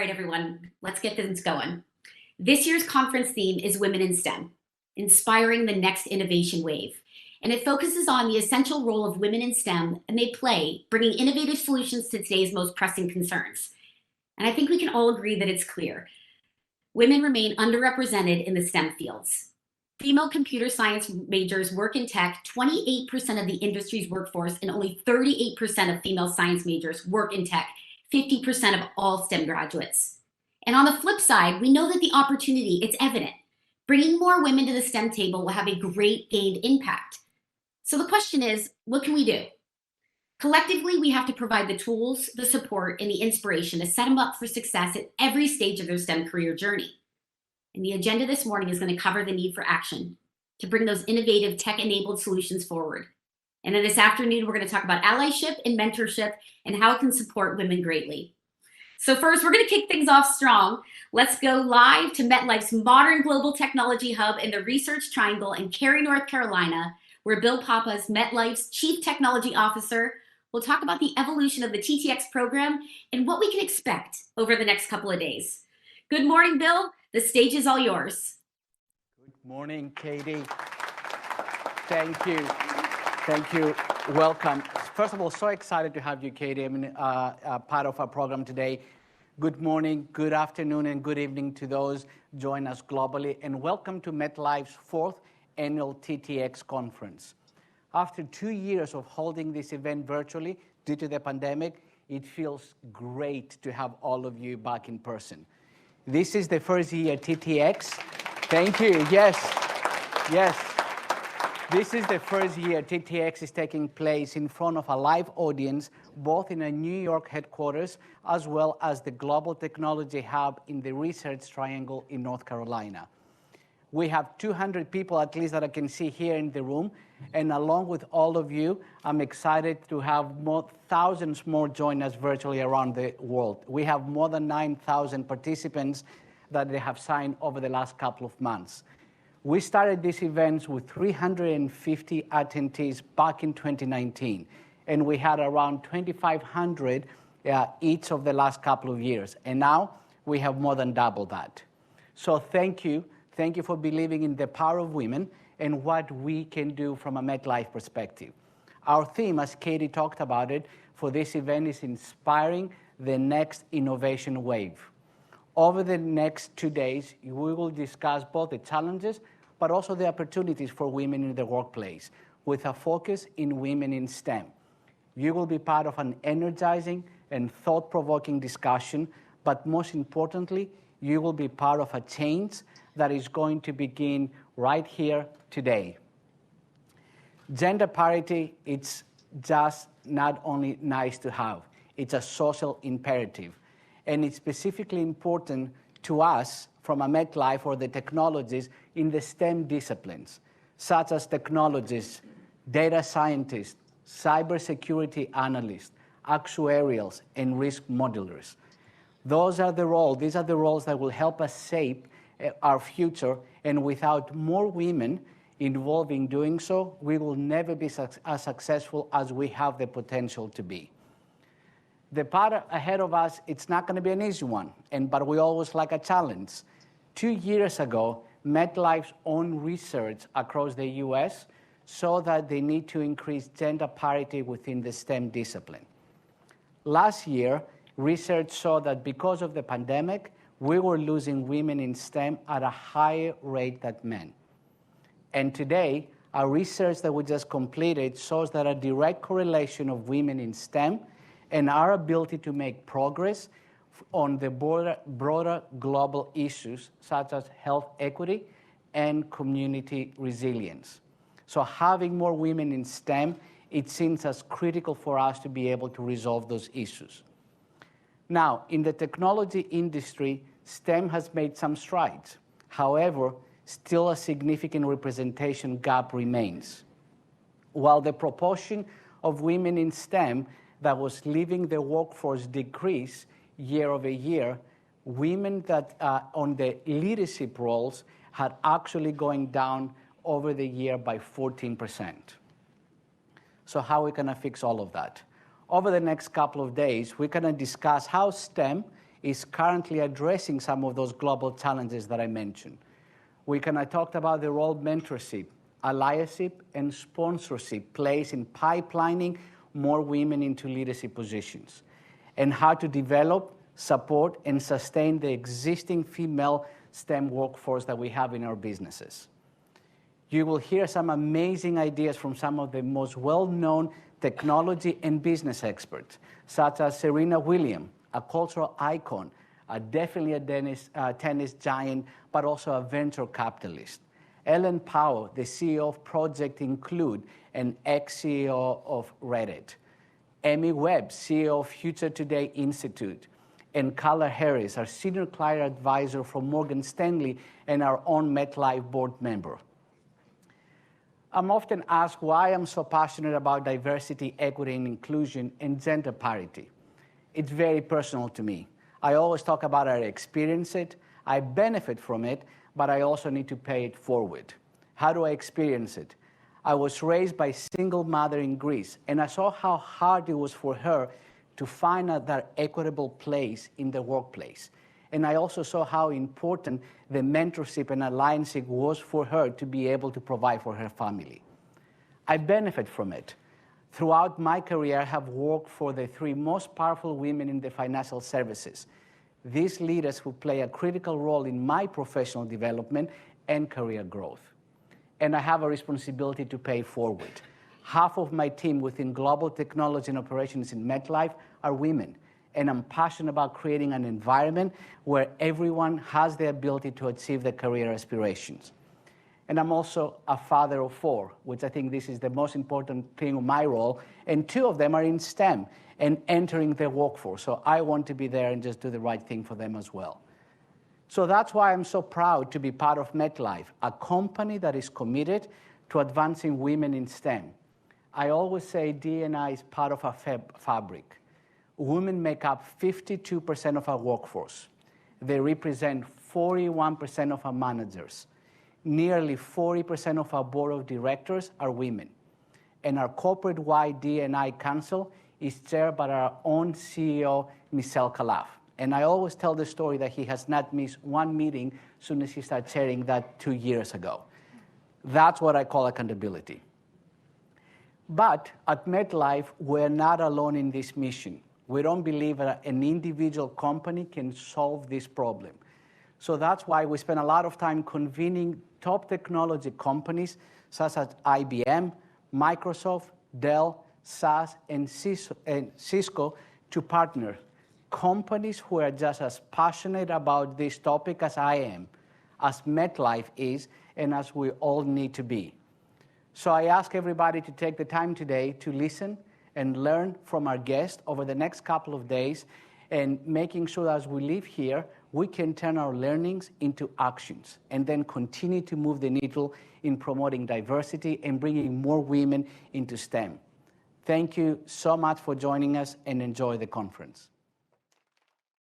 right, everyone, let's get things going. This year's conference theme is Women in STEM, inspiring the next innovation wave. And it focuses on the essential role of women in STEM and they play, bringing innovative solutions to today's most pressing concerns. And I think we can all agree that it's clear. Women remain underrepresented in the STEM fields. Female computer science majors work in tech, 28% of the industry's workforce, and only 38% of female science majors work in tech, 50% of all STEM graduates. And on the flip side, we know that the opportunity, it's evident. Bringing more women to the STEM table will have a great gained impact. So the question is, what can we do? Collectively, we have to provide the tools, the support, and the inspiration to set them up for success at every stage of their STEM career journey. And the agenda this morning is going to cover the need for action to bring those innovative tech-enabled solutions forward. And then this afternoon, we're going to talk about allyship and mentorship and how it can support women greatly. So first, we're going to kick things off strong. Let's go live to MetLife's modern global technology hub in the Research Triangle in Cary, North Carolina, where Bill Pappas, MetLife's Chief Technology Officer, will talk about the evolution of the TTX program and what we can expect over the next couple of days. Good morning, Bill. The stage is all yours. Good morning, Katie. Thank you. Thank you. Welcome. First of all, so excited to have you, Katie. I'm part of our program today. Good morning, good afternoon, and good evening to those joining us globally, and welcome to MetLife's 4th annual TTX conference. After 2 years of holding this event virtually due to the pandemic, it feels great to have all of you back in person. This is the first year TTX. Thank you. Yes. This is the first year TTX is taking place in front of a live audience, both in a New York headquarters, as well as the Global Technology Hub in the Research Triangle in North Carolina. We have 200 people, at least, that I can see here in the room. And along with all of you, I'm excited to have thousands more join us virtually around the world. We have more than 9,000 participants that they have signed over the last couple of months. We started these events with 350 attendees back in 2019, and we had around 2,500 each of the last couple of years. And now we have more than double that. So thank you. Thank you for believing in the power of women and what we can do from a MetLife perspective. Our theme, as Katie talked about it, for this event is inspiring the next innovation wave. Over the next 2 days, we will discuss both the challenges, but also the opportunities for women in the workplace, with a focus in women in STEM. You will be part of an energizing and thought-provoking discussion, but most importantly, you will be part of a change that is going to begin right here today. Gender parity, it's just not only nice to have, it's a social imperative. And it's specifically important to us from a MetLife or the technologies in the STEM disciplines, such as technologists, data scientists, cybersecurity analysts, actuarials, and risk modelers. These are the roles that will help us shape our future, and without more women involved in doing so, we will never be as successful as we have the potential to be. The path ahead of us, it's not going to be an easy one, but we always like a challenge. 2 years ago, MetLife's own research across the US saw that they need to increase gender parity within the STEM discipline. Last year, research saw that because of the pandemic, we were losing women in STEM at a higher rate than men. And today, our research that we just completed shows that a direct correlation of women in STEM and our ability to make progress on the broader global issues such as health equity and community resilience. So having more women in STEM, it seems as critical for us to be able to resolve those issues. Now, in the technology industry, STEM has made some strides. However, still a significant representation gap remains. While the proportion of women in STEM that was leaving the workforce decreased year over year, women that on the leadership roles had actually going down over the year by 14%. So how are we going to fix all of that? Over the next couple of days, we're going to discuss how STEM is currently addressing some of those global challenges that I mentioned. I talked about the role mentorship, allyship, and sponsorship plays in pipelining more women into leadership positions, and how to develop, support, and sustain the existing female STEM workforce that we have in our businesses. You will hear some amazing ideas from some of the most well-known technology and business experts, such as Serena Williams, a cultural icon, definitely a tennis giant, but also a venture capitalist. Ellen Powell, the CEO of Project Include and ex-CEO of Reddit. Amy Webb, CEO of Future Today Institute. And Carla Harris, our senior client advisor from Morgan Stanley and our own MetLife board member. I'm often asked why I'm so passionate about diversity, equity, and inclusion, and gender parity. It's very personal to me. I always talk about I experience it, I benefit from it, but I also need to pay it forward. How do I experience it? I was raised by a single mother in Greece, and I saw how hard it was for her to find that equitable place in the workplace. And I also saw how important the mentorship and alliance was for her to be able to provide for her family. I benefit from it. Throughout my career, I have worked for the 3 most powerful women in the financial services. These leaders who play a critical role in my professional development and career growth. And I have a responsibility to pay forward. Half of my team within global technology and operations in MetLife are women. And I'm passionate about creating an environment where everyone has the ability to achieve their career aspirations. And I'm also a father of 4, which I think this is the most important thing of my role. And 2 of them are in STEM and entering the workforce. So I want to be there and just do the right thing for them as well. So that's why I'm so proud to be part of MetLife, a company that is committed to advancing women in STEM. I always say D&I is part of our fabric. Women make up 52% of our workforce. They represent 41% of our managers. Nearly 40% of our board of directors are women. And our corporate-wide D&I council is chaired by our own CEO, Michel Khalaf. And I always tell the story that he has not missed one meeting as soon as he started chairing that 2 years ago. That's what I call accountability. But at MetLife, we're not alone in this mission. We don't believe that an individual company can solve this problem. So that's why we spend a lot of time convening top technology companies such as IBM, Microsoft, Dell, SAS, and Cisco to partner. Companies who are just as passionate about this topic as I am, as MetLife is, and as we all need to be. So I ask everybody to take the time today to listen and learn from our guest over the next couple of days, and making sure that as we leave here, we can turn our learnings into actions and then continue to move the needle in promoting diversity and bringing more women into STEM. Thank you so much for joining us, and enjoy the conference.